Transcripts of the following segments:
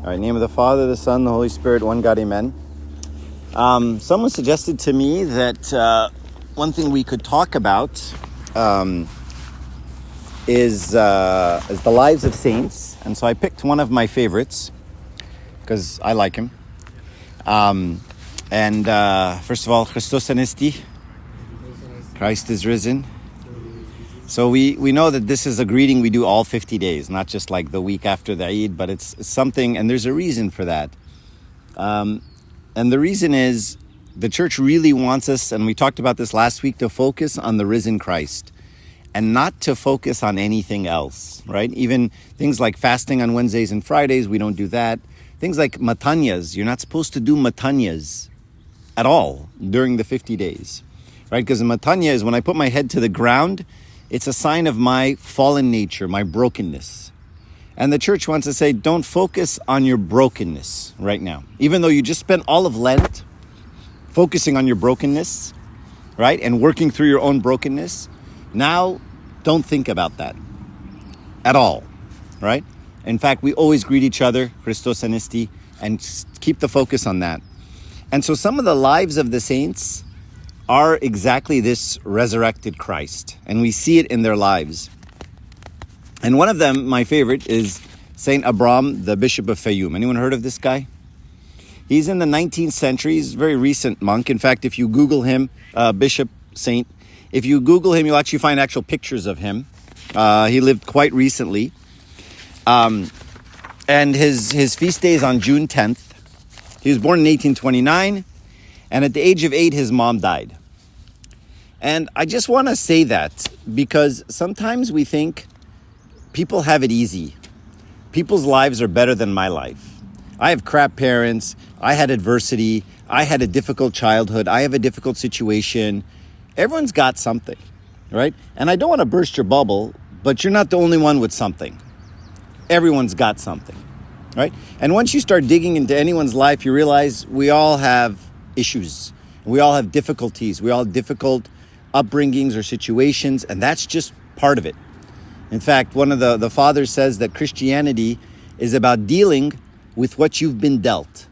All right, name of the Father, the Son, the Holy Spirit, one God, amen. Someone suggested to me that one thing we could talk about is the lives of saints. And so I picked one of my favorites because I like him. First of all, Christos Anesti, Christ is risen. So we know that this is a greeting we do all 50 days, not just like the week after the Eid, but it's something, and there's a reason for that. And the reason is the church really wants us, and we talked about this last week, to focus on the risen Christ and not to focus on anything else, right? Even things like fasting on Wednesdays and Fridays, we don't do that. Things like matanyas, you're not supposed to do matanyas at all during the 50 days, right? Because a matanya is when I put my head to the ground, it's a sign of my fallen nature, my brokenness. And the church wants to say, don't focus on your brokenness right now. Even though you just spent all of Lent focusing on your brokenness, right? And working through your own brokenness. Now, don't think about that at all, right? In fact, we always greet each other, Christos Anesti, and keep the focus on that. And so some of the lives of the saints are exactly this resurrected Christ. And we see it in their lives. And one of them, my favorite, is Saint Abraam, the Bishop of Fayum. Anyone heard of this guy? He's in the 19th century. He's a very recent monk. In fact, if you Google him, Bishop, Saint, if you Google him, you'll actually find actual pictures of him. He lived quite recently. And his feast day is on June 10th. He was born in 1829. And at the age of 8, his mom died. And I just want to say that because sometimes we think people have it easy. People's lives are better than my life. I have crap parents. I had adversity. I had a difficult childhood. I have a difficult situation. Everyone's got something, right? And I don't want to burst your bubble, but you're not the only one with something. Everyone's got something, right? And once you start digging into anyone's life, you realize we all have issues. We all have difficulties. We all have difficult upbringings or situations, and that's just part of it. In fact, one of the fathers says that Christianity is about dealing with what you've been dealt.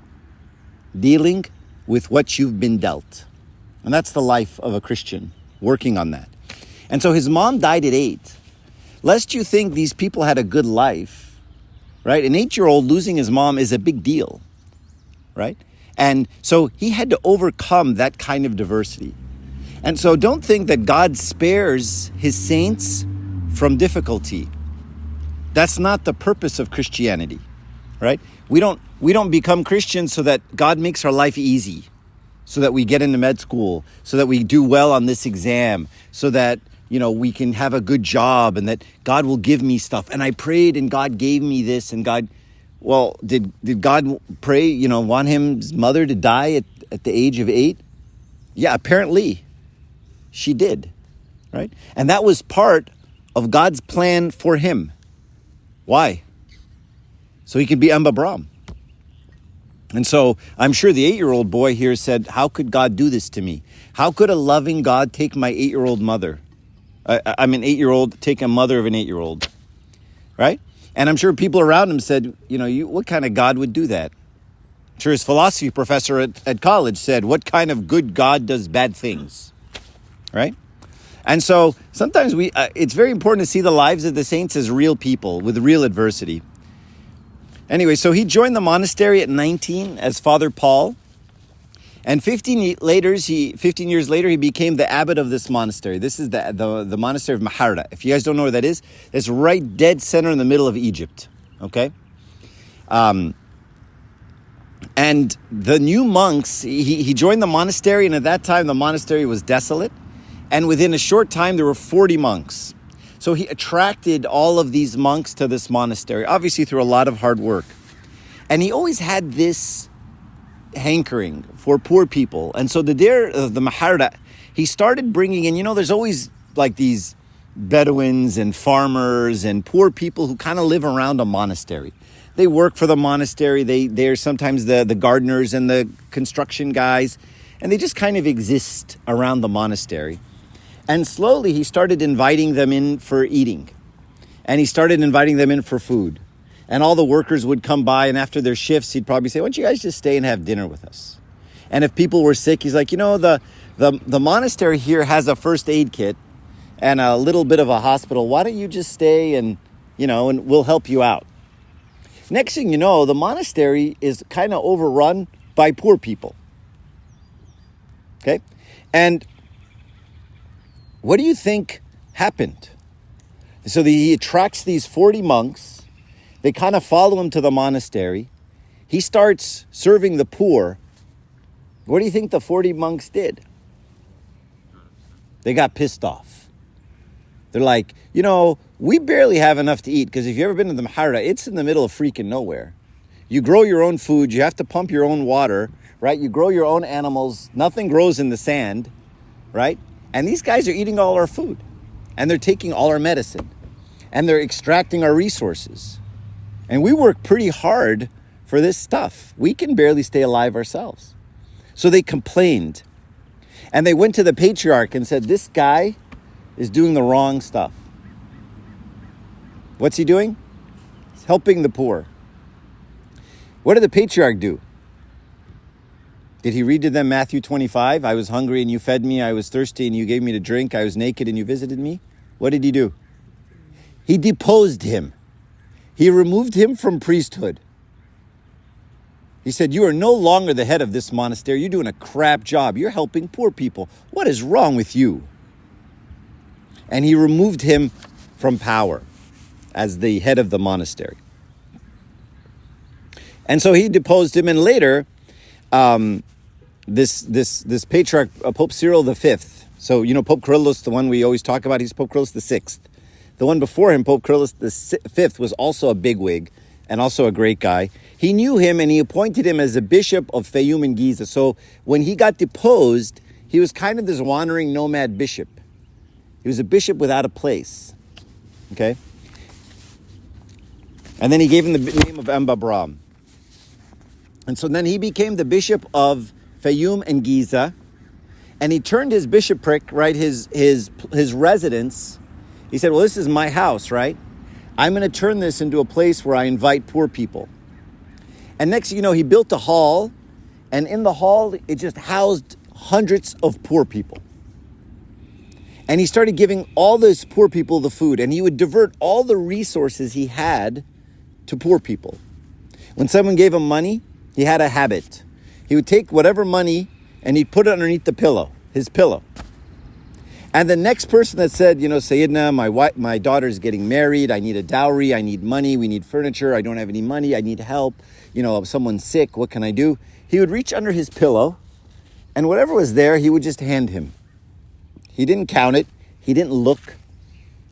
Dealing with what you've been dealt. And that's the life of a Christian, working on that. And so his mom died at 8. Lest you think these people had a good life, right? An 8-year-old losing his mom is a big deal, right? And so he had to overcome that kind of diversity. And so don't think that God spares his saints from difficulty. That's not the purpose of Christianity, right? We don't become Christians so that God makes our life easy, so that we get into med school, so that we do well on this exam, so that, we can have a good job and that God will give me stuff. And I prayed and God gave me this and God... Well, did God pray, want his mother to die at the age of 8? Yeah, apparently she did, right? And that was part of God's plan for him. Why? So he could be Abraam. And so I'm sure the 8-year-old boy here said, how could God do this to me? How could a loving God take my 8-year-old mother? I'm an 8-year-old, take a mother of an 8-year-old, right? And I'm sure people around him said, what kind of God would do that? I'm sure his philosophy professor at college said, what kind of good God does bad things? Right? And so sometimes it's very important to see the lives of the saints as real people with real adversity. Anyway, so he joined the monastery at 19 as Father Paul. And 15 years later, he became the abbot of this monastery. This is the monastery of Maharda. If you guys don't know where that is, it's right dead center in the middle of Egypt. Okay? And the new monks, he joined the monastery, and at that time, the monastery was desolate. And within a short time, there were 40 monks. So he attracted all of these monks to this monastery, obviously through a lot of hard work. And he always had this hankering for poor people. And so the Maharda, he started bringing in, there's always like these Bedouins and farmers and poor people who kind of live around a monastery. They work for the monastery. They're sometimes the gardeners and the construction guys, and they just kind of exist around the monastery. And slowly he started inviting them in for eating. And he started inviting them in for food. And all the workers would come by, and after their shifts, he'd probably say, why don't you guys just stay and have dinner with us? And if people were sick, he's like, the monastery here has a first aid kit and a little bit of a hospital. Why don't you just stay and we'll help you out? Next thing you know, the monastery is kind of overrun by poor people. Okay? And what do you think happened? So he attracts these 40 monks. They kind of follow him to the monastery. He starts serving the poor. What do you think the 40 monks did? They got pissed off. They're like, we barely have enough to eat, because if you've ever been to the Mahara, it's in the middle of freaking nowhere. You grow your own food. You have to pump your own water, right? You grow your own animals. Nothing grows in the sand, right? And these guys are eating all our food, and they're taking all our medicine, and they're extracting our resources. And we work pretty hard for this stuff. We can barely stay alive ourselves. So they complained. And they went to the patriarch and said, this guy is doing the wrong stuff. What's he doing? He's helping the poor. What did the patriarch do? Did he read to them Matthew 25? I was hungry and you fed me. I was thirsty and you gave me to drink. I was naked and you visited me. What did he do? He deposed him. He removed him from priesthood. He said, you are no longer the head of this monastery. You're doing a crap job. You're helping poor people. What is wrong with you? And he removed him from power as the head of the monastery. And so he deposed him. And later, this patriarch, Pope Cyril V. So, Pope Kyrillos, the one we always talk about, he's Pope Kyrillos VI. The one before him, Pope Kyrillos V, was also a bigwig and also a great guy. He knew him and he appointed him as a bishop of Fayum and Giza. So when he got deposed, he was kind of this wandering nomad bishop. He was a bishop without a place. Okay? And then he gave him the name of Abraam. And so then he became the bishop of Fayum and Giza. And he turned his bishopric, right, his residence. He said, well, this is my house, right? I'm going to turn this into a place where I invite poor people. And next thing you know, he built a hall. And in the hall, it just housed hundreds of poor people. And he started giving all those poor people the food. And he would divert all the resources he had to poor people. When someone gave him money, he had a habit. He would take whatever money and he'd put it underneath the pillow, his pillow. And the next person that said, Sayyidina, my daughter's getting married. I need a dowry. I need money. We need furniture. I don't have any money. I need help. Someone's sick. What can I do? He would reach under his pillow and whatever was there, he would just hand him. He didn't count it. He didn't look.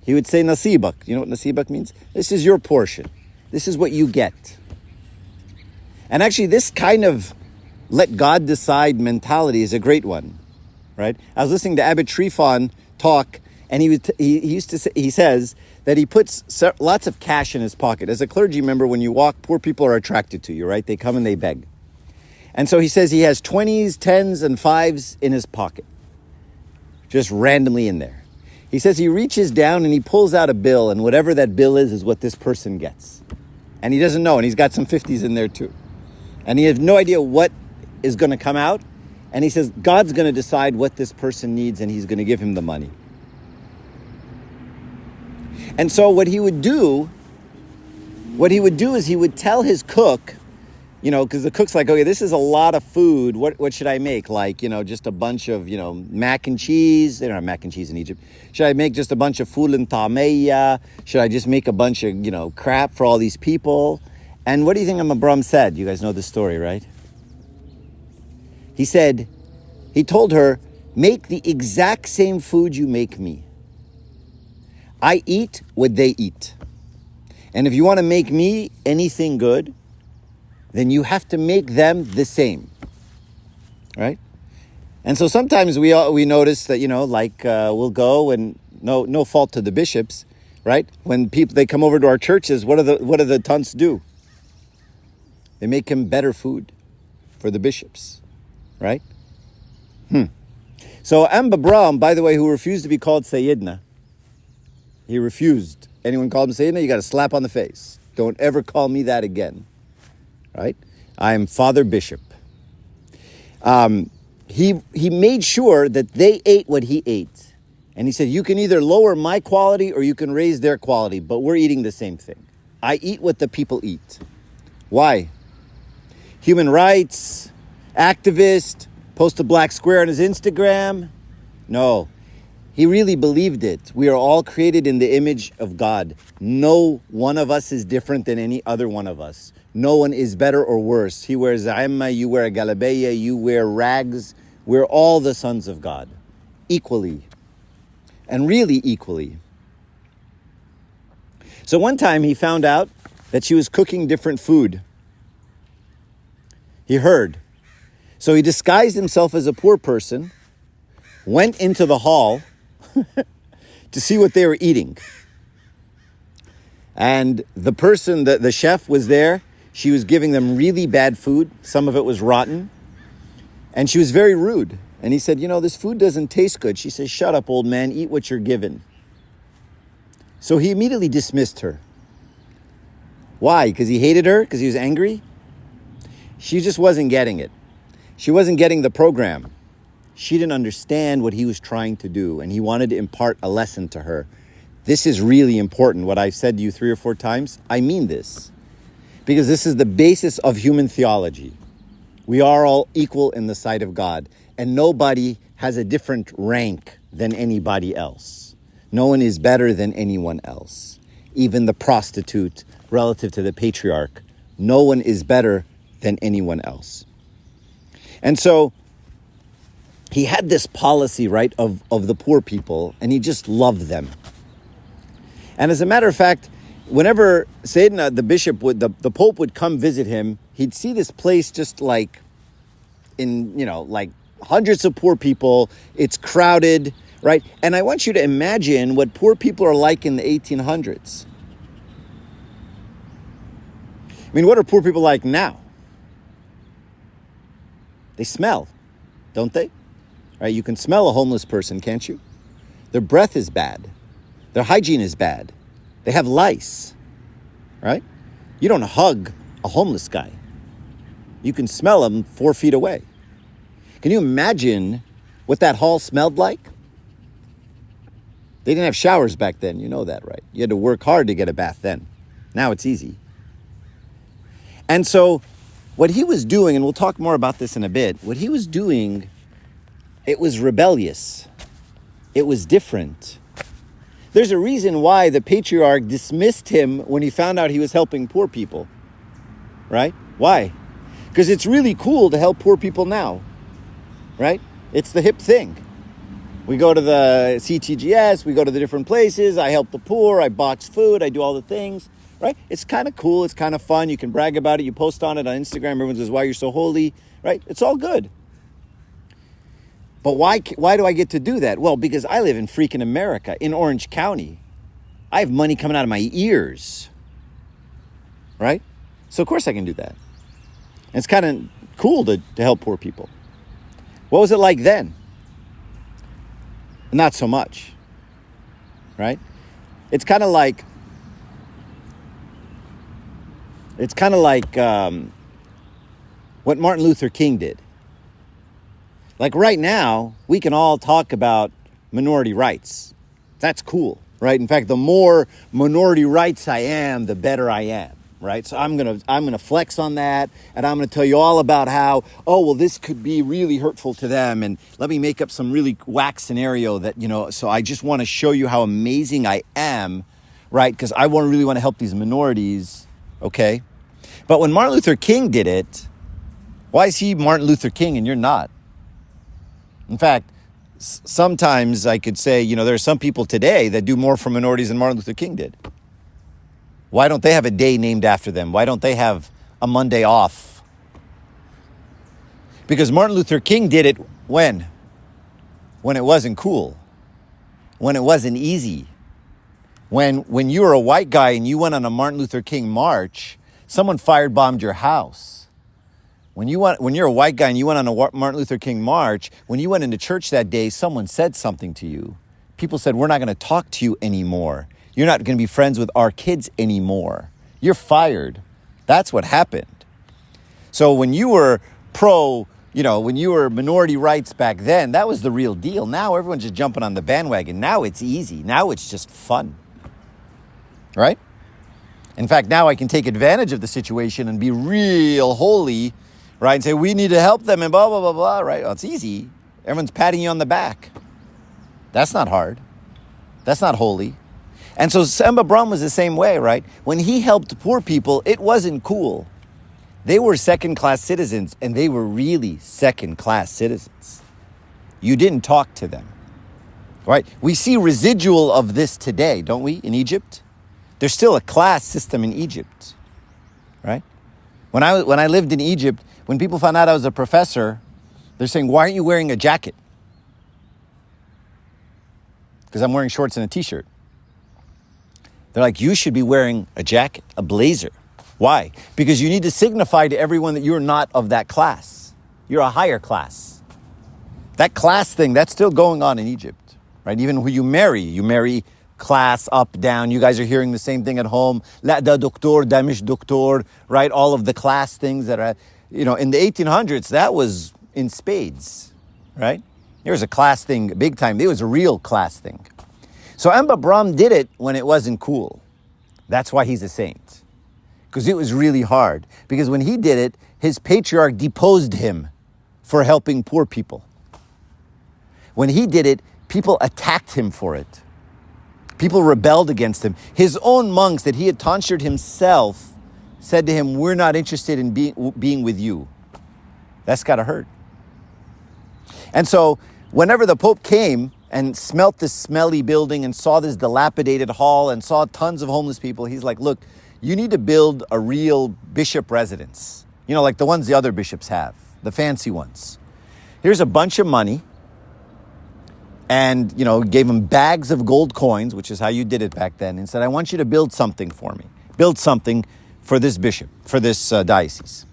He would say nasibak. You know what nasibak means? This is your portion. This is what you get. And actually this kind of let God decide mentality is a great one. Right? I was listening to Abbot Trifon talk, and he says that he puts lots of cash in his pocket. As a clergy member, when you walk, poor people are attracted to you, right? They come and they beg. And so he says he has 20s, 10s, and 5s in his pocket, just randomly in there. He says he reaches down and he pulls out a bill, and whatever that bill is what this person gets. And he doesn't know, and he's got some 50s in there too. And he has no idea what is going to come out. And he says, God's going to decide what this person needs and he's going to give him the money. And so what he would do is he would tell his cook, because the cook's like, okay, this is a lot of food. What should I make? Like, just a bunch of, mac and cheese. They don't have mac and cheese in Egypt. Should I make just a bunch of ful and tameya? Should I just make a bunch of, crap for all these people? And what do you think Abraam said? You guys know this story, right? He told her, make the exact same food you make me. I eat what they eat. And if you want to make me anything good, then you have to make them the same. Right? And so sometimes we notice that, we'll go and no fault to the bishops, right? When they come over to our churches, what do the tunts do? They make him better food for the bishops. Right? So Abraam, by the way, who refused to be called Sayyidina, he refused. Anyone called him Sayyidina, you got a slap on the face. Don't ever call me that again. Right? I am Father Bishop. He made sure that they ate what he ate. And he said, you can either lower my quality or you can raise their quality, but we're eating the same thing. I eat what the people eat. Why? Human rights, activist, post a black square on his Instagram. No, he really believed it. We are all created in the image of God. No one of us is different than any other one of us. No one is better or worse. He wears za'imma, you wear a galabeya, you wear rags. We're all the sons of God, equally, and really equally. So one time he found out that she was cooking different food. He heard. So he disguised himself as a poor person, went into the hall to see what they were eating. And the person, the chef was there. She was giving them really bad food. Some of it was rotten. And she was very rude. And he said, this food doesn't taste good. She says, shut up, old man, eat what you're given. So he immediately dismissed her. Why? Because he hated her? Because he was angry? She just wasn't getting it. She wasn't getting the program. She didn't understand what he was trying to do, and he wanted to impart a lesson to her. This is really important. What I've said to you 3 or 4 times, I mean this. Because this is the basis of human theology. We are all equal in the sight of God, and nobody has a different rank than anybody else. No one is better than anyone else. Even the prostitute, relative to the patriarch, no one is better than anyone else. And so he had this policy, right, of the poor people, and he just loved them. And as a matter of fact, whenever Sayyidina, the bishop, the Pope would come visit him, he'd see this place just like like hundreds of poor people. It's crowded, right? And I want you to imagine what poor people are like in the 1800s. I mean, what are poor people like now? They smell, don't they? Right? You can smell a homeless person, can't you? Their breath is bad. Their hygiene is bad. They have lice, right? You don't hug a homeless guy. You can smell him 4 feet away. Can you imagine what that hall smelled like? They didn't have showers back then, you know that, right? You had to work hard to get a bath then. Now it's easy. And so what he was doing, and we'll talk more about this in a bit, what he was doing, it was rebellious. It was different. There's a reason why the patriarch dismissed him when he found out he was helping poor people, right? Why? Because it's really cool to help poor people now, right? It's the hip thing. We go to the CTGS, we go to the different places, I help the poor, I box food, I do all the things, right? It's kind of cool, it's kind of fun, you can brag about it, you post on it on Instagram, everyone says, why you're so holy, right? It's all good. But why do I get to do that? Well, because I live in freaking America, in Orange County. I have money coming out of my ears, right? So of course I can do that. And it's kind of cool to help poor people. What was it like then? Not so much, right? It's kind of like what Martin Luther King did. Like right now, we can all talk about minority rights. That's cool, right? In fact, the more minority rights I am, the better I am, right? So I'm gonna flex on that, and I'm gonna tell you all about how, this could be really hurtful to them, and let me make up some really whack scenario that, so I just want to show you how amazing I am, right? Because I really want to help these minorities, okay? But when Martin Luther King did it, why is he Martin Luther King and you're not? In fact, sometimes I could say, there are some people today that do more for minorities than Martin Luther King did. Why don't they have a day named after them? Why don't they have a Monday off? Because Martin Luther King did it when? When it wasn't cool. When it wasn't easy. When you were a white guy and you went on a Martin Luther King march, someone firebombed your house. When you're a white guy and you went on a Martin Luther King march, when you went into church that day, someone said something to you. People said, we're not going to talk to you anymore. You're not going to be friends with our kids anymore. You're fired. That's what happened. So when you were when you were minority rights back then, that was the real deal. Now everyone's just jumping on the bandwagon. Now it's easy. Now it's just fun. Right? In fact, now I can take advantage of the situation and be real holy, right? And say, we need to help them and blah, blah, blah, blah, right? Well, it's easy. Everyone's patting you on the back. That's not hard. That's not holy. And so Abraam was the same way, right? When he helped poor people, it wasn't cool. They were second-class citizens, and they were really second-class citizens. You didn't talk to them, right? We see residual of this today, don't we, in Egypt? There's still a class system in Egypt, right? When I lived in Egypt, when people found out I was a professor, they're saying, why aren't you wearing a jacket? Because I'm wearing shorts and a t-shirt. They're like, you should be wearing a jacket, a blazer. Why? Because you need to signify to everyone that you're not of that class. You're a higher class. That class thing, that's still going on in Egypt, right? Even who you marry class, up, down. You guys are hearing the same thing at home. La da doctor, da mish doctor, right? All of the class things that are, in the 1800s, that was in spades, right? There was a class thing big time. There was a real class thing. So Abraam did it when it wasn't cool. That's why he's a saint. Because it was really hard. Because when he did it, his patriarch deposed him for helping poor people. When he did it, people attacked him for it. People rebelled against him. His own monks that he had tonsured himself said to him, we're not interested in being with you. That's got to hurt. And so whenever the Pope came and smelt this smelly building and saw this dilapidated hall and saw tons of homeless people, he's like, look, you need to build a real bishop residence. Like the ones the other bishops have, the fancy ones. Here's a bunch of money. And, gave him bags of gold coins, which is how you did it back then, and said, I want you to build something for me. Build something for this bishop, for this diocese.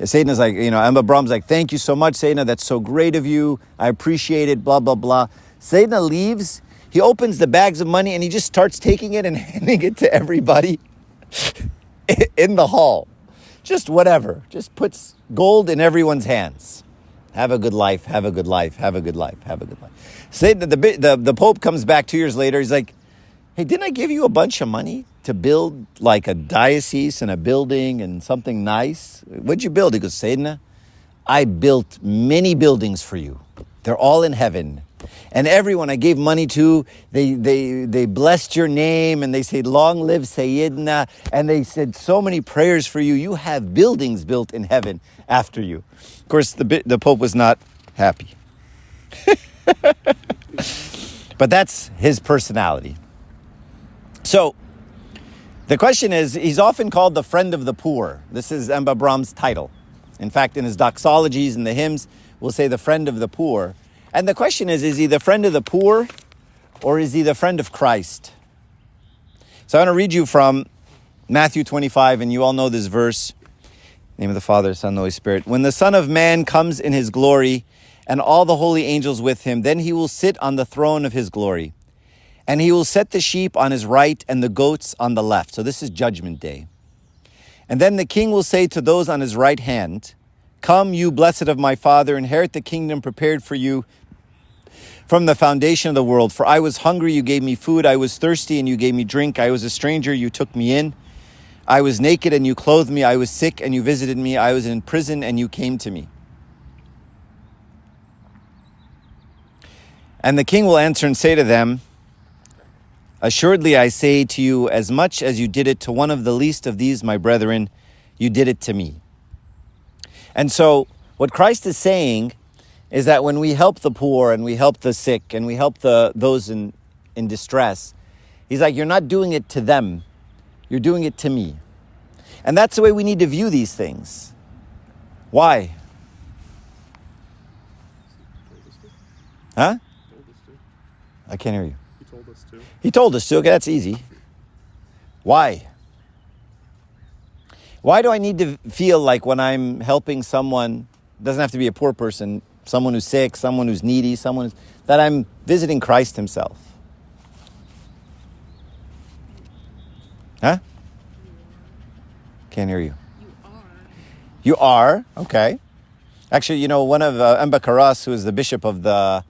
Sayyidina's like, Abraham's like, thank you so much, Sayyidina. That's so great of you. I appreciate it, blah, blah, blah. Sayyidina leaves. He opens the bags of money and he just starts taking it and handing it to everybody in the hall. Just whatever. Just puts gold in everyone's hands. Have a good life, have a good life, have a good life, have a good life. Say that the Pope comes back 2 years later. He's like, hey, didn't I give you a bunch of money to build like a diocese and a building and something nice? What'd you build? He goes, Sayyidina, I built many buildings for you. They're all in heaven. And everyone I gave money to, they blessed your name and they said, long live Sayyidina. And they said so many prayers for you. You have buildings built in heaven after you. Of course, the Pope was not happy. But that's his personality. So the question is, he's often called the friend of the poor. This is Abraham's title. In fact, in his doxologies and the hymns, we'll say the friend of the poor. And the question is he the friend of the poor or is he the friend of Christ? So I want to read you from Matthew 25, and you all know this verse. In the name of the Father, Son, and the Holy Spirit. When the Son of Man comes in his glory and all the holy angels with him, then he will sit on the throne of his glory. And he will set the sheep on his right and the goats on the left. So this is Judgment Day. And then the king will say to those on his right hand, come, you blessed of my Father, inherit the kingdom prepared for you from the foundation of the world. For I was hungry, you gave me food. I was thirsty, and you gave me drink. I was a stranger, you took me in. I was naked, and you clothed me. I was sick, and you visited me. I was in prison, and you came to me. And the king will answer and say to them, assuredly I say to you, as much as you did it to one of the least of these, my brethren, you did it to me. And so what Christ is saying is that when we help the poor and we help the sick and we help those in distress, he's like, you're not doing it to them. You're doing it to me. And that's the way we need to view these things. Why? Huh? I can't hear you. He told us to. He told us to. Okay, that's easy. Why? Why do I need to feel like when I'm helping someone, doesn't have to be a poor person, someone who's sick, someone who's needy, that I'm visiting Christ himself? Huh? Can't hear you. You are. You are? Okay. Actually, one of Emba Karas, who is the bishop of the...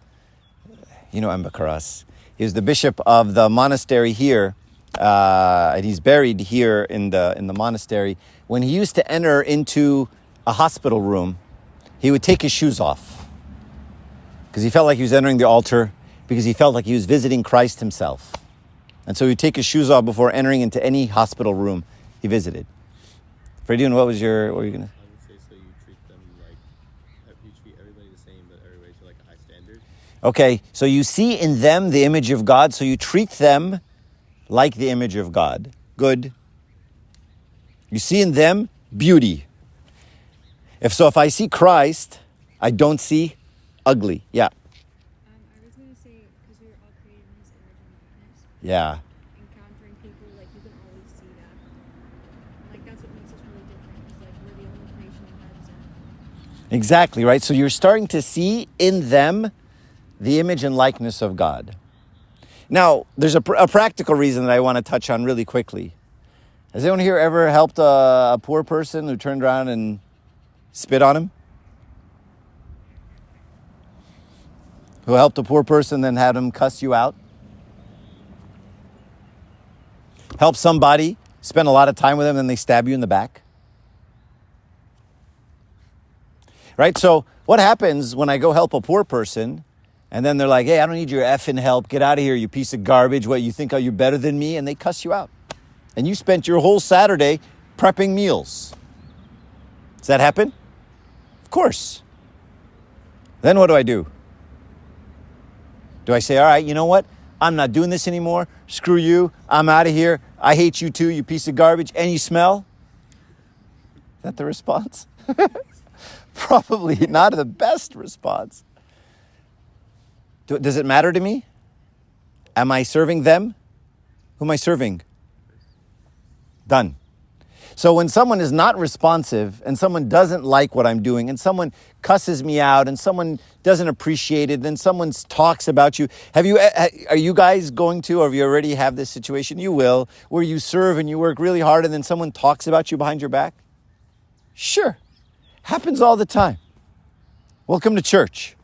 Emba Karas. He was the bishop of the monastery here, and he's buried here in the monastery. When he used to enter into a hospital room, he would take his shoes off because he felt like he was entering the altar, because he felt like he was visiting Christ himself. And so he would take his shoes off before entering into any hospital room he visited. Fredun, what were you going to... I would say, so you treat them like, you treat everybody the same, but everybody to like a high standard. Okay, so you see in them the image of God, so you treat them like the image of God. Good. You see in them beauty. If I see Christ, I don't see ugly. Yeah. I was going to say, because we were all created in his image and likeness. Yeah. Encountering people, like, you can always see that. Like, that's what makes us really different, is, like, we're the only creation that has that. Exactly, right? So you're starting to see in them the image and likeness of God. Now, there's a practical reason that I want to touch on really quickly. Has anyone here ever helped a poor person who turned around and spit on him? Who helped a poor person, then had him cuss you out? Help somebody, spend a lot of time with them, then they stab you in the back? Right? So what happens when I go help a poor person, and then they're like, hey, I don't need your effing help. Get out of here, you piece of garbage. What, you think you're better than me? And they cuss you out. And you spent your whole Saturday prepping meals. Does that happen? Of course. Then what do? Do I say, all right, you know what? I'm not doing this anymore. Screw you. I'm out of here. I hate you too, you piece of garbage. And you smell? Is that the response? Probably not the best response. Does it matter to me? Am I serving them? Who am I serving? Done. So when someone is not responsive and someone doesn't like what I'm doing and someone cusses me out and someone doesn't appreciate it and someone talks about you, are you guys going to, or have you already have this situation? You will, where you serve and you work really hard and then someone talks about you behind your back? Sure. Happens all the time. Welcome to church.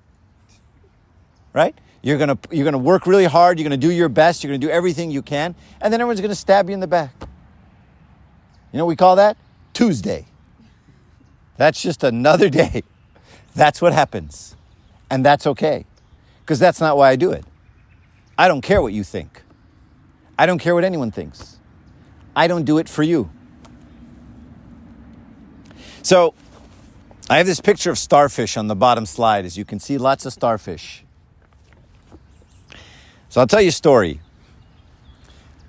Right? You're gonna work really hard, you're gonna do your best, you're gonna do everything you can, and then everyone's gonna stab you in the back. You know what we call that? Tuesday. That's just another day. That's what happens. And that's okay. Because that's not why I do it. I don't care what you think. I don't care what anyone thinks. I don't do it for you. So, I have this picture of starfish on the bottom slide. As you can see, lots of starfish. So I'll tell you a story.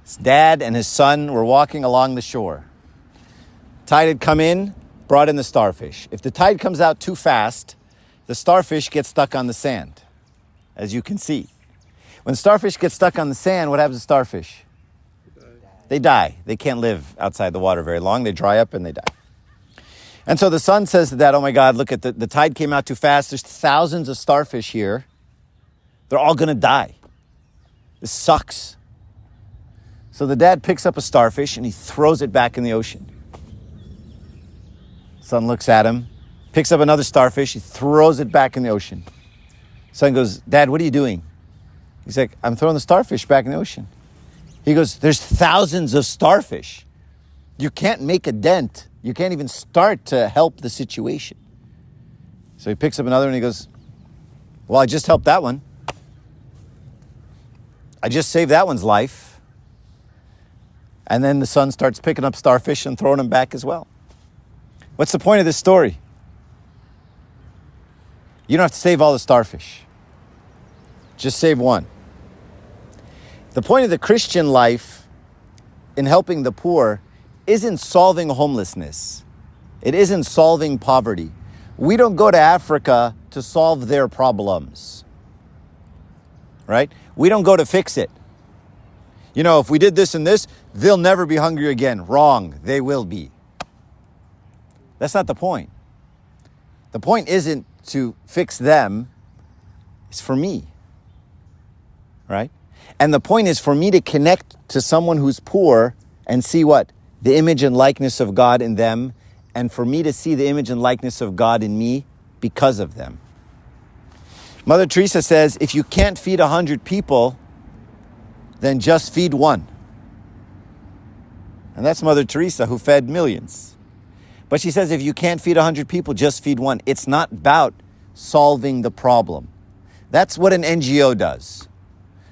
His dad and his son were walking along the shore. Tide had come in, brought in the starfish. If the tide comes out too fast, the starfish get stuck on the sand, as you can see. When starfish get stuck on the sand, what happens to starfish? They die. They can't live outside the water very long. They dry up and they die. And so the son says to dad, oh my God, look at the tide came out too fast. There's thousands of starfish here. They're all going to die. This sucks. So the dad picks up a starfish and he throws it back in the ocean. Son looks at him, picks up another starfish, he throws it back in the ocean. Son goes, Dad, what are you doing? He's like, I'm throwing the starfish back in the ocean. He goes, there's thousands of starfish. You can't make a dent. You can't even start to help the situation. So he picks up another and he goes, well, I just helped that one. I just saved that one's life. And then the son starts picking up starfish and throwing them back as well. What's the point of this story? You don't have to save all the starfish. Just save one. The point of the Christian life in helping the poor isn't solving homelessness. It isn't solving poverty. We don't go to Africa to solve their problems. Right? We don't go to fix it. You know, if we did this and this, they'll never be hungry again. Wrong. They will be. That's not the point. The point isn't to fix them. It's for me. Right? And the point is for me to connect to someone who's poor and see what? the image and likeness of God in them, and for me to see the image and likeness of God in me because of them. Mother Teresa says, if you can't feed 100 people, then just feed one. And that's Mother Teresa, who fed millions. But she says, if you can't feed 100 people, just feed one. It's not about solving the problem. That's what an NGO does.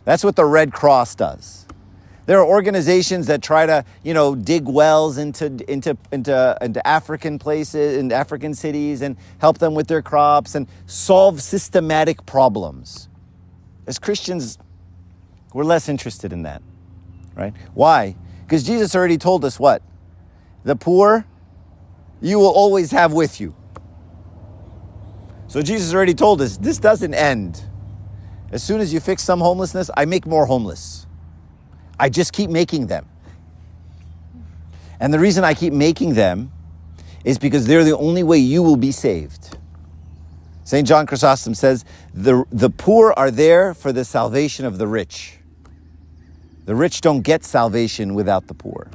That's what the Red Cross does. There are organizations that try to, dig wells into African places, in African cities, and help them with their crops and solve systematic problems. As Christians, we're less interested in that, right? Why? Because Jesus already told us what? The poor, you will always have with you. So Jesus already told us, this doesn't end. As soon as you fix some homelessness, I make more homeless. I just keep making them. And the reason I keep making them is because they're the only way you will be saved. St. John Chrysostom says, the poor are there for the salvation of the rich. The rich don't get salvation without the poor.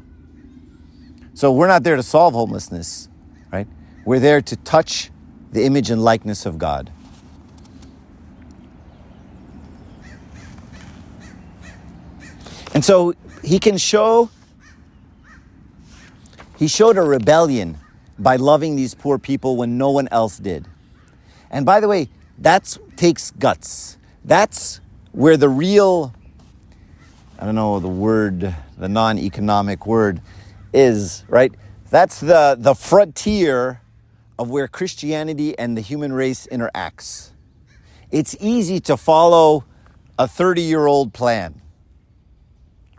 So we're not there to solve homelessness, right? We're there to touch the image and likeness of God. And so he showed a rebellion by loving these poor people when no one else did. And by the way, that takes guts. That's where the real, I don't know the word, the non-economic word is, right? That's the frontier of where Christianity and the human race interacts. It's easy to follow a 30-year-old plan,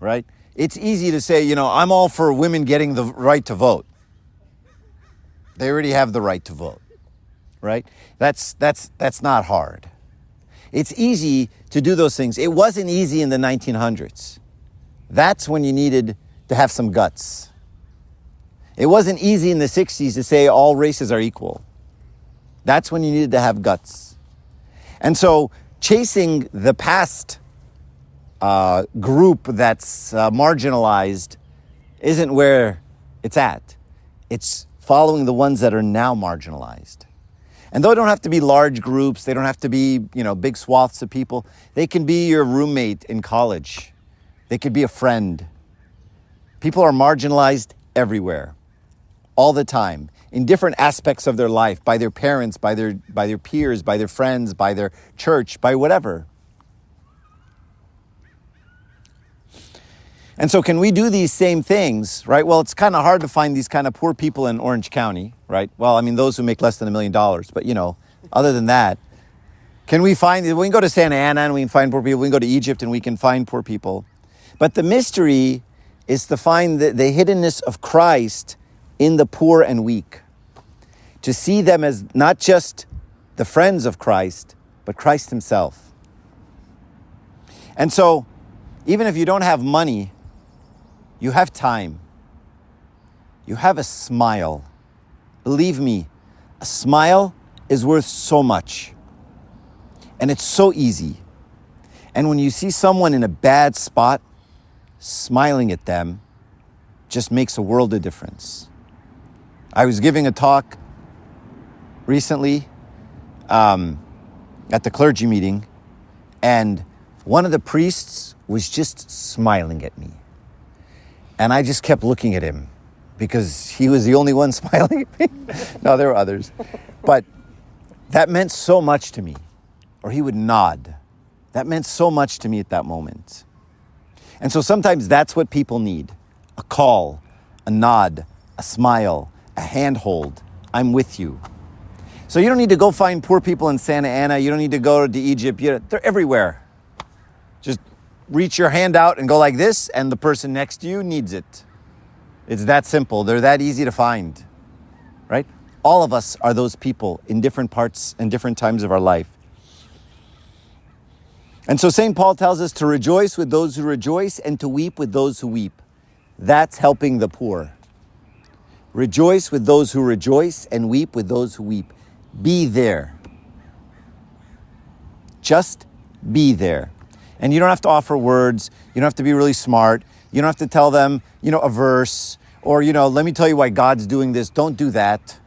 right? It's easy to say, I'm all for women getting the right to vote. They already have the right to vote, right? That's not hard. It's easy to do those things. It wasn't easy in the 1900s. That's when you needed to have some guts. It wasn't easy in the 60s to say all races are equal. That's when you needed to have guts. And so chasing the past group that's marginalized isn't where it's at. It's following the ones that are now marginalized. And though it don't have to be large groups, they don't have to be, big swaths of people. They can be your roommate in college. They could be a friend. People are marginalized everywhere, all the time, in different aspects of their life, by their parents, by their peers, by their friends, by their church, by whatever. And so can we do these same things, right? Well, it's kind of hard to find these kind of poor people in Orange County, right? Well, those who make less than $1 million, but other than that, we can go to Santa Ana and we can find poor people. We can go to Egypt and we can find poor people. But the mystery is to find the hiddenness of Christ in the poor and weak. To see them as not just the friends of Christ, but Christ himself. And so, even if you don't have money, you have time. You have a smile. Believe me, a smile is worth so much. And it's so easy. And when you see someone in a bad spot, smiling at them just makes a world of difference. I was giving a talk recently at the clergy meeting, and one of the priests was just smiling at me. And I just kept looking at him because he was the only one smiling at me. No, there were others. But that meant so much to me. Or he would nod. That meant so much to me at that moment. And so sometimes that's what people need. A call, a nod, a smile, a handhold. I'm with you. So you don't need to go find poor people in Santa Ana. You don't need to go to Egypt. They're everywhere. Just reach your hand out and go like this, and the person next to you needs it. It's that simple. They're that easy to find, right? All of us are those people in different parts and different times of our life. And so St. Paul tells us to rejoice with those who rejoice and to weep with those who weep. That's helping the poor. Rejoice with those who rejoice and weep with those who weep. Be there. Just be there. And you don't have to offer words. You don't have to be really smart. You don't have to tell them, a verse Or, let me tell you why God's doing this. Don't do that.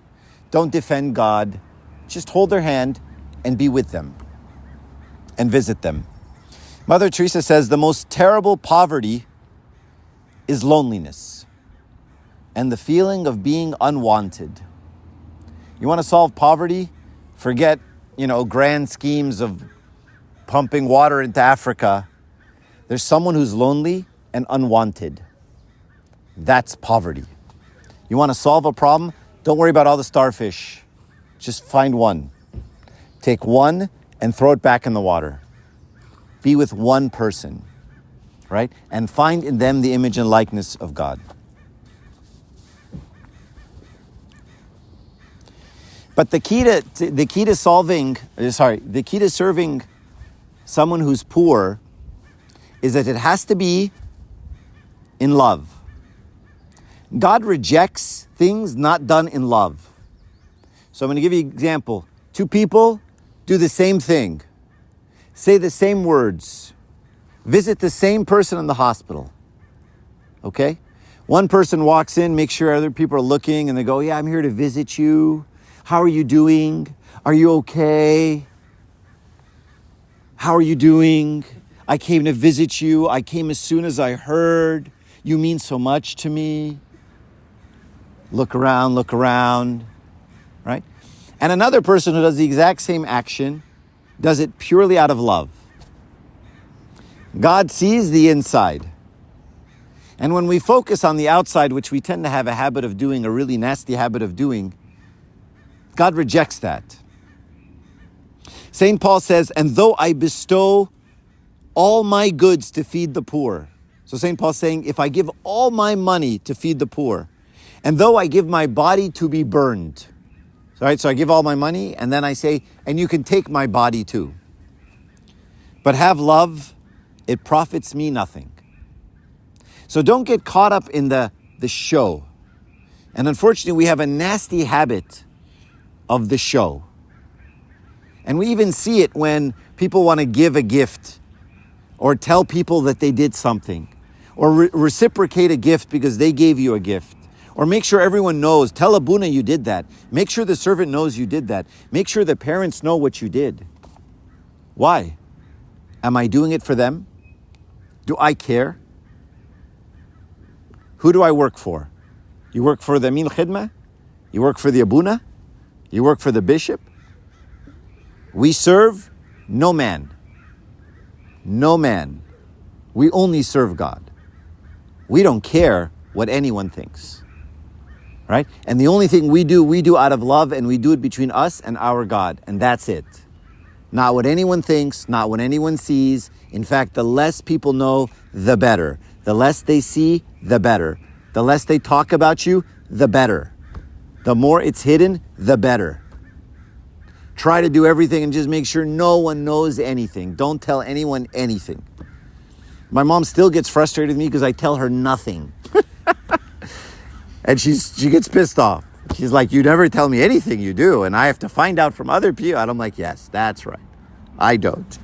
Don't defend God. Just hold their hand and be with them and visit them. Mother Teresa says the most terrible poverty is loneliness and the feeling of being unwanted. You want to solve poverty? Forget, grand schemes of pumping water into Africa. There's someone who's lonely and unwanted. That's poverty. You want to solve a problem? Don't worry about all the starfish. Just find one. Take one and throw it back in the water. Be with one person, right? And find in them the image and likeness of God. But the key to serving someone who's poor is that it has to be in love. God rejects things not done in love. So I'm going to give you an example. Two people do the same thing, say the same words, visit the same person in the hospital. Okay? One person walks in, makes sure other people are looking, and they go, yeah, I'm here to visit you. How are you doing? Are you okay? How are you doing? I came to visit you. I came as soon as I heard. You mean so much to me. Look around, right? And another person who does the exact same action does it purely out of love. God sees the inside. And when we focus on the outside, which we tend to have a habit of doing, a really nasty habit of doing, God rejects that. St. Paul says, and though I bestow all my goods to feed the poor. So St. Paul's saying, if I give all my money to feed the poor, and though I give my body to be burned. So I give all my money, and then I say, and you can take my body too. But have love, it profits me nothing. So don't get caught up in the show. And unfortunately, we have a nasty habit of the show. And we even see it when people want to give a gift or tell people that they did something or reciprocate a gift because they gave you a gift. Or make sure everyone knows, tell Abuna you did that. Make sure the servant knows you did that. Make sure the parents know what you did. Why? Am I doing it for them? Do I care? Who do I work for? You work for the Amin Khidmah? You work for the Abuna? You work for the bishop? We serve no man. No man. We only serve God. We don't care what anyone thinks. Right? And the only thing we do out of love, and we do it between us and our God. And that's it. Not what anyone thinks, not what anyone sees. In fact, the less people know, the better. The less they see, the better. The less they talk about you, the better. The more it's hidden, the better. Try to do everything and just make sure no one knows anything. Don't tell anyone anything. My mom still gets frustrated with me because I tell her nothing. And she gets pissed off. She's like, you never tell me anything you do, and I have to find out from other people. And I'm like, yes, that's right. I don't.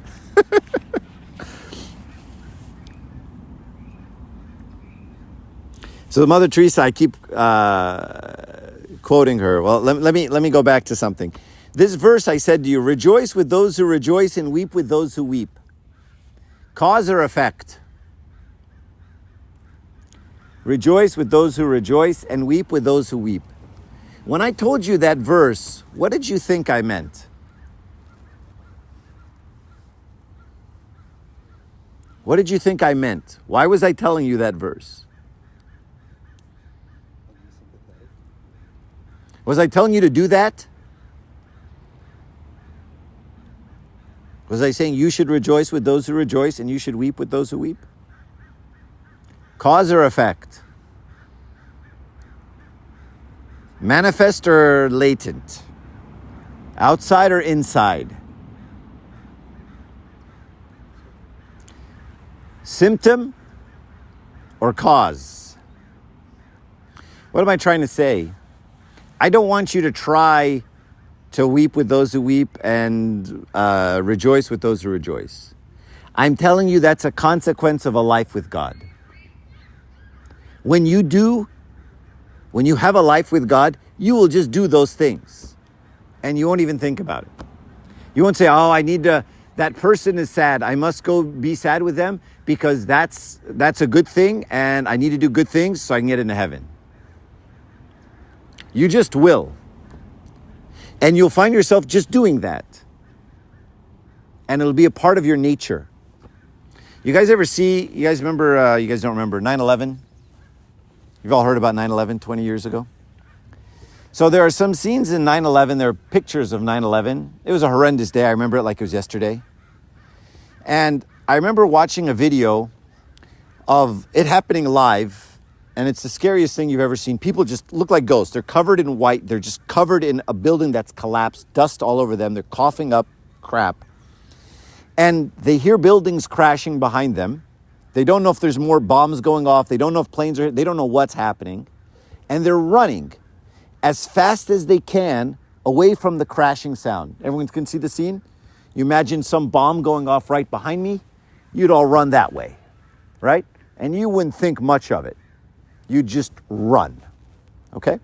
So Mother Teresa, I keep quoting her. Well, let me go back to something. This verse I said to you, rejoice with those who rejoice and weep with those who weep. Cause or effect? Rejoice with those who rejoice and weep with those who weep. When I told you that verse, what did you think I meant? What did you think I meant? Why was I telling you that verse? Was I telling you to do that? Was I saying you should rejoice with those who rejoice and you should weep with those who weep? Cause or effect? Manifest or latent? Outside or inside? Symptom or cause? What am I trying to say? I don't want you to try to weep with those who weep and rejoice with those who rejoice. I'm telling you that's a consequence of a life with God. When you do When you have a life with God, you will just do those things. And you won't even think about it. You won't say, oh, that person is sad. I must go be sad with them because that's a good thing and I need to do good things so I can get into heaven. You just will. And you'll find yourself just doing that. And it'll be a part of your nature. You guys remember, you guys don't remember 9/11? You've all heard about 9/11 20 years ago? So there are some scenes in 9/11, there are pictures of 9/11. It was a horrendous day. I remember it like it was yesterday. And I remember watching a video of it happening live, and it's the scariest thing you've ever seen. People just look like ghosts. They're covered in white. They're just covered in a building that's collapsed, dust all over them. They're coughing up crap. And they hear buildings crashing behind them. They don't know if there's more bombs going off. They don't know if planes are, they don't know what's happening. And they're running as fast as they can away from the crashing sound. Everyone can see the scene? You imagine some bomb going off right behind me, you'd all run that way, right? And you wouldn't think much of it. You'd just run, okay?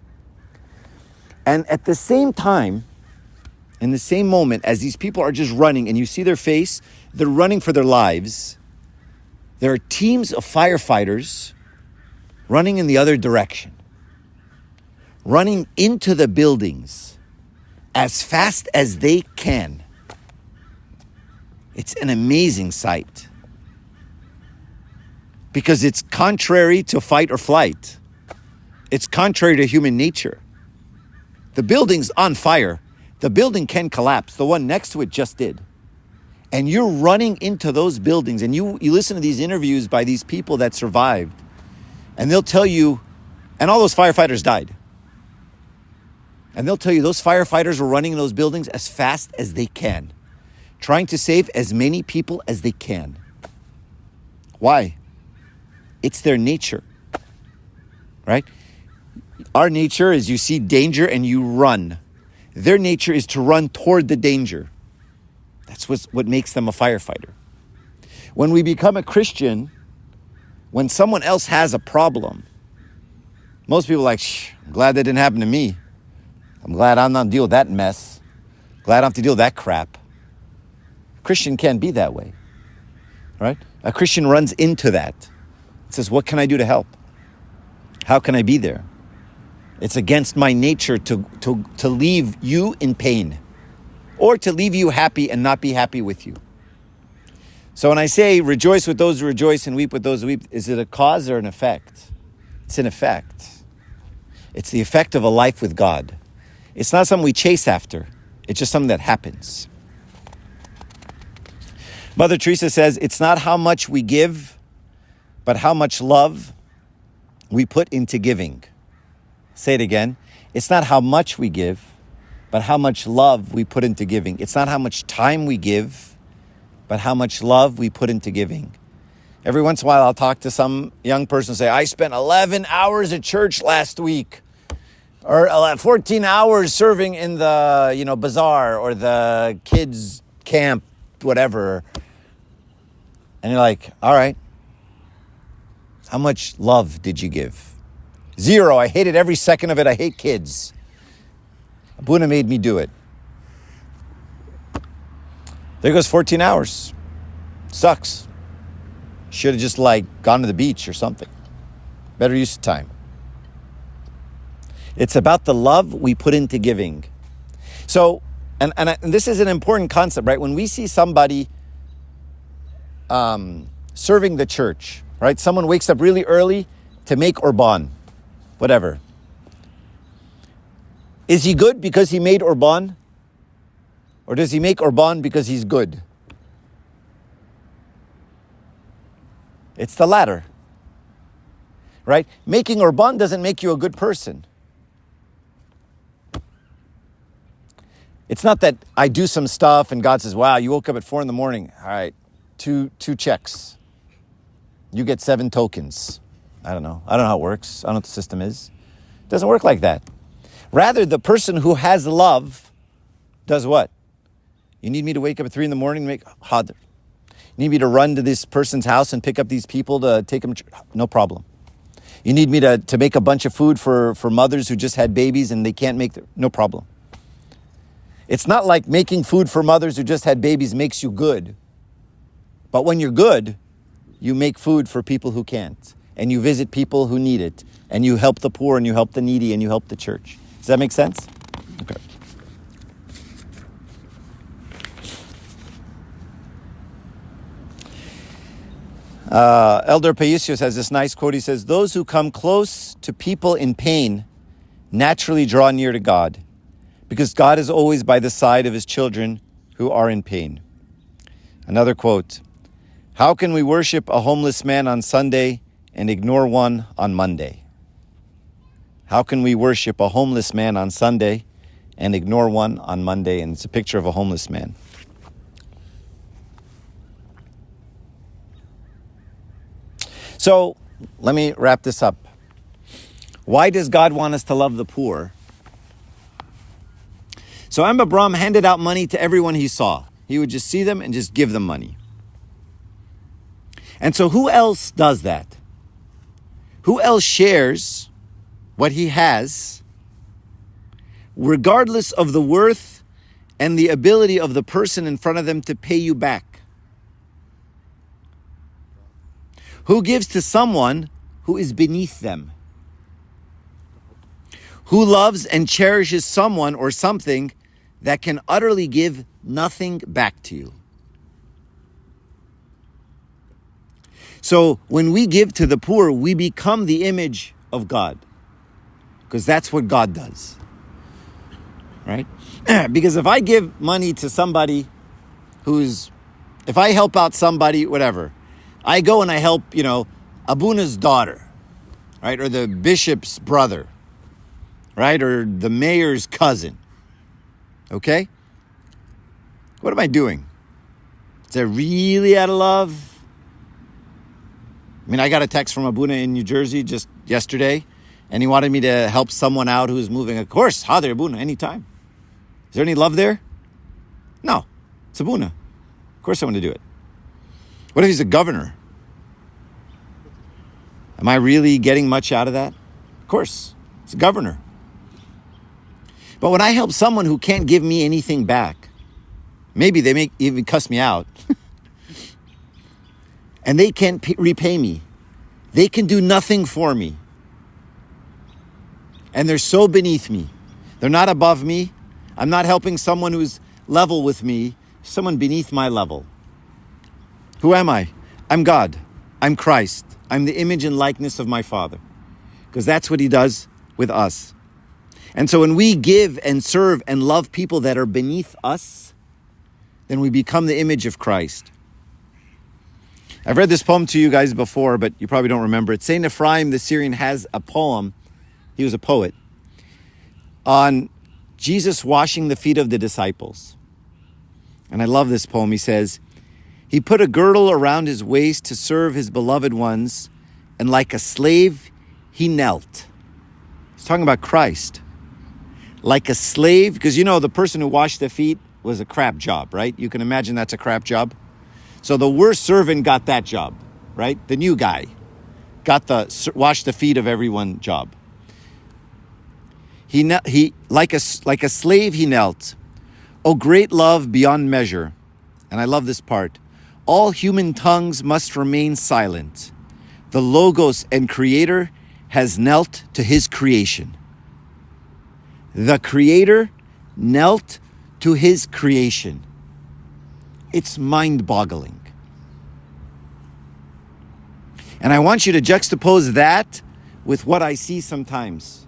And at the same time, in the same moment, as these people are just running and you see their face, they're running for their lives. There are teams of firefighters running in the other direction, running into the buildings as fast as they can. It's an amazing sight because it's contrary to fight or flight. It's contrary to human nature. The building's on fire. The building can collapse. The one next to it just did. And you're running into those buildings, and you listen to these interviews by these people that survived, and they'll tell you, and all those firefighters died. And they'll tell you those firefighters were running in those buildings as fast as they can, trying to save as many people as they can. Why? It's their nature, right? Our nature is you see danger and you run. Their nature is to run toward the danger. That's what makes them a firefighter. When we become a Christian, when someone else has a problem, most people are like, I'm glad that didn't happen to me. I'm glad I'm not dealing with that mess. Glad I don't have to deal with that crap. A Christian can't be that way, right? A Christian runs into that. It says, what can I do to help? How can I be there? It's against my nature to leave you in pain or to leave you happy and not be happy with you. So when I say rejoice with those who rejoice and weep with those who weep, is it a cause or an effect? It's an effect. It's the effect of a life with God. It's not something we chase after. It's just something that happens. Mother Teresa says, it's not how much we give, but how much love we put into giving. Say it again. It's not how much we give, but how much love we put into giving. It's not how much time we give, but how much love we put into giving. Every once in a while, I'll talk to some young person and say, I spent 11 hours at church last week, or 14 hours serving in the, bazaar or the kids' camp, whatever. And you're like, all right, how much love did you give? 0. I hated every second of it. I hate kids. Abuna made me do it. There goes 14 hours. Sucks. Should have just gone to the beach or something. Better use of time. It's about the love we put into giving. So, and this is an important concept, right? When we see somebody serving the church, right? Someone wakes up really early to make Orban, whatever. Is he good because he made Orban? Or does he make Orban because he's good? It's the latter, right? Making Orban doesn't make you a good person. It's not that I do some stuff and God says, wow, you woke up at 4 a.m. All right, two checks. You get 7 tokens. I don't know how it works. I don't know what the system is. It doesn't work like that. Rather, the person who has love does what? You need me to wake up at 3 a.m. and make hadr. You need me to run to this person's house and pick up these people to take them. No problem. You need me to make a bunch of food for mothers who just had babies and they can't make no problem. It's not like making food for mothers who just had babies makes you good. But when you're good, you make food for people who can't. And you visit people who need it. And you help the poor and you help the needy and you help the church. Does that make sense? Okay. Elder Paisios has this nice quote. He says, "Those who come close to people in pain naturally draw near to God, because God is always by the side of his children who are in pain." Another quote, "How can we worship a homeless man on Sunday and ignore one on Monday?" How can we worship a homeless man on Sunday and ignore one on Monday? And it's a picture of a homeless man. So let me wrap this up. Why does God want us to love the poor? So Abraam handed out money to everyone he saw. He would just see them and just give them money. And so who else does that? Who else shares what he has, regardless of the worth and the ability of the person in front of them to pay you back? Who gives to someone who is beneath them? Who loves and cherishes someone or something that can utterly give nothing back to you? So when we give to the poor, we become the image of God, because that's what God does, right? Because if I give money to somebody if I help out somebody, whatever, I go and I help, Abuna's daughter, right? Or the bishop's brother, right? Or the mayor's cousin, okay? What am I doing? Is that really out of love? I mean, I got a text from Abuna in New Jersey just yesterday, and he wanted me to help someone out who's moving. Of course, Hader Abuna, anytime. Is there any love there? No, it's Abuna. Of course I want to do it. What if he's a governor? Am I really getting much out of that? Of course, it's a governor. But when I help someone who can't give me anything back, maybe they may even cuss me out, and they can't repay me, they can do nothing for me, and they're so beneath me, they're not above me, I'm not helping someone who's level with me, someone beneath my level. Who am I? I'm God. I'm Christ. I'm the image and likeness of my Father. Because that's what he does with us. And so when we give and serve and love people that are beneath us, then we become the image of Christ. I've read this poem to you guys before, but you probably don't remember it. Saint Ephraim the Syrian has a poem, he was a poet, on Jesus washing the feet of the disciples. And I love this poem. He says, "He put a girdle around his waist to serve his beloved ones, and like a slave, he knelt." He's talking about Christ. Like a slave, because the person who washed the feet was a crap job, right? You can imagine that's a crap job. So the worst servant got that job, right? The new guy got the wash the feet of everyone job. He like a slave he knelt. Oh, great love beyond measure. And I love this part. All human tongues must remain silent. The Logos and Creator has knelt to his creation. The Creator knelt to his creation. It's mind-boggling. And I want you to juxtapose that with what I see sometimes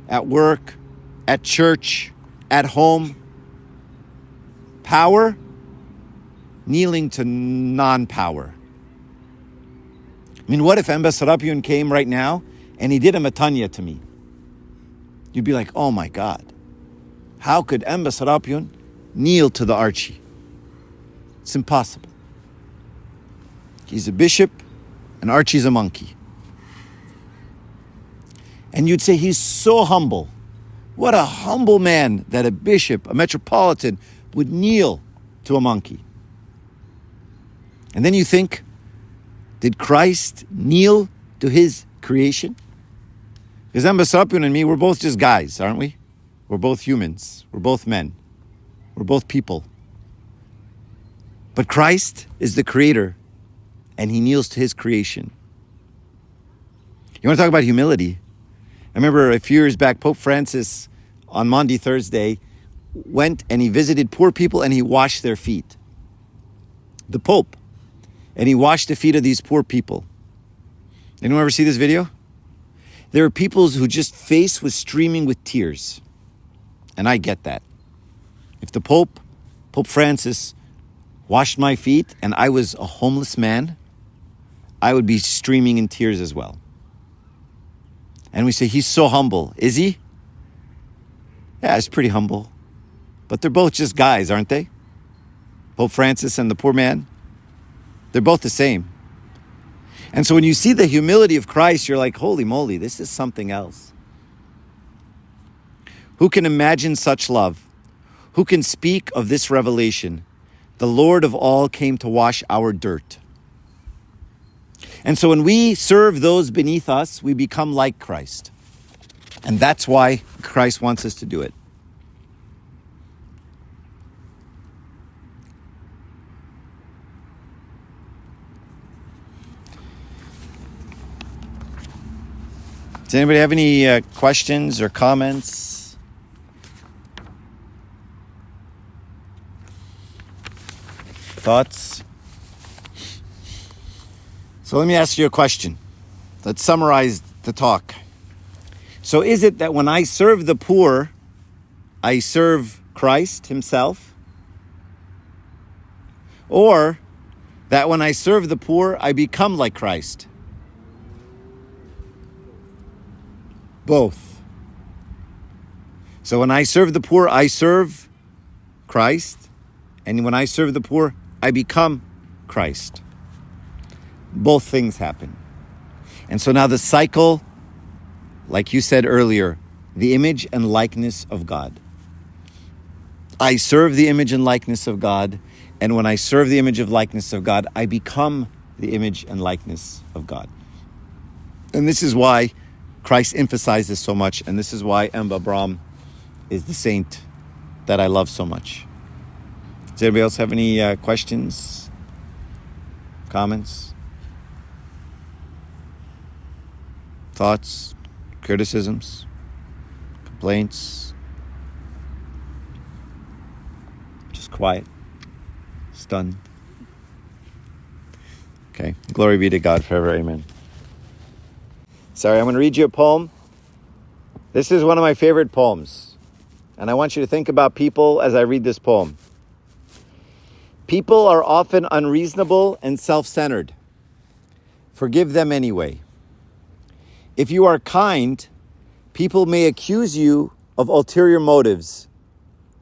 at work, at church, at home. Power kneeling to non-power. I mean, what if Emba Serapion came right now and he did a matanya to me? You'd be like, oh my God, how could Emba Serapion kneel to the Archie? It's impossible. He's a bishop and Archie's a monkey. And you'd say he's so humble. What a humble man that a bishop, a metropolitan, would kneel to a monkey. And then you think, did Christ kneel to his creation? Because Mbasapun and me, we're both just guys, aren't we? We're both humans. We're both men. We're both people. But Christ is the creator, and he kneels to his creation. You want to talk about humility? I remember a few years back, Pope Francis, on Maundy Thursday, went and he visited poor people and he washed their feet. The Pope. And he washed the feet of these poor people. Anyone ever see this video? There are people who just face was streaming with tears. And I get that. If the Pope Francis, washed my feet and I was a homeless man, I would be streaming in tears as well. And we say, he's so humble. Is he? Yeah, he's pretty humble. But they're both just guys, aren't they? Pope Francis and the poor man. They're both the same. And so when you see the humility of Christ, you're like, holy moly, this is something else. Who can imagine such love? Who can speak of this revelation? The Lord of all came to wash our dirt. And so when we serve those beneath us, we become like Christ. And that's why Christ wants us to do it. Does anybody have any questions or comments? Thoughts? So let me ask you a question. Let's summarize the talk. So is it that when I serve the poor, I serve Christ himself? Or that when I serve the poor, I become like Christ? Both. So when I serve the poor, I serve Christ. And when I serve the poor, I become Christ. Both things happen. And so now the cycle, like you said earlier, the image and likeness of God. I serve the image and likeness of God. And when I serve the image and likeness of God, I become the image and likeness of God. And this is why Christ emphasizes so much. And this is why Abraam is the saint that I love so much. Does anybody else have any questions? Comments? Thoughts? Criticisms? Complaints? Just quiet. Stunned. Okay. Glory be to God forever. Amen. Sorry, I'm going to read you a poem. This is one of my favorite poems. And I want you to think about people as I read this poem. People are often unreasonable and self-centered. Forgive them anyway. If you are kind, people may accuse you of ulterior motives.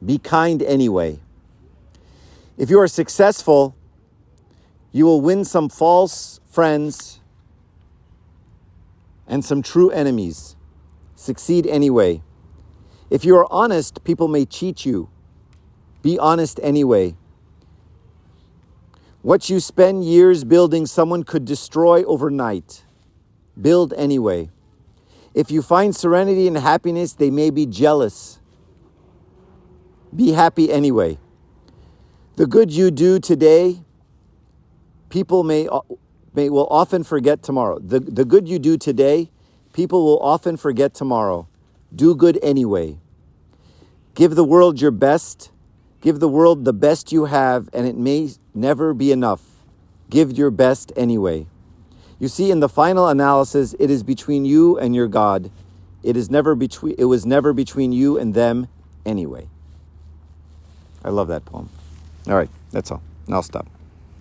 Be kind anyway. If you are successful, you will win some false friends and some true enemies. Succeed anyway. If you are honest, people may cheat you. Be honest anyway. What you spend years building, someone could destroy overnight. Build anyway. If you find serenity and happiness, they may be jealous. Be happy anyway. The good you do today, people will often forget tomorrow. The good you do today, people will often forget tomorrow. Do good anyway. Give the world your best. Give the world the best you have, and it may never be enough. Give your best anyway. You see, in the final analysis, it is between you and your God. It was never between you and them anyway. I love that poem. All right, that's all. Now I'll stop.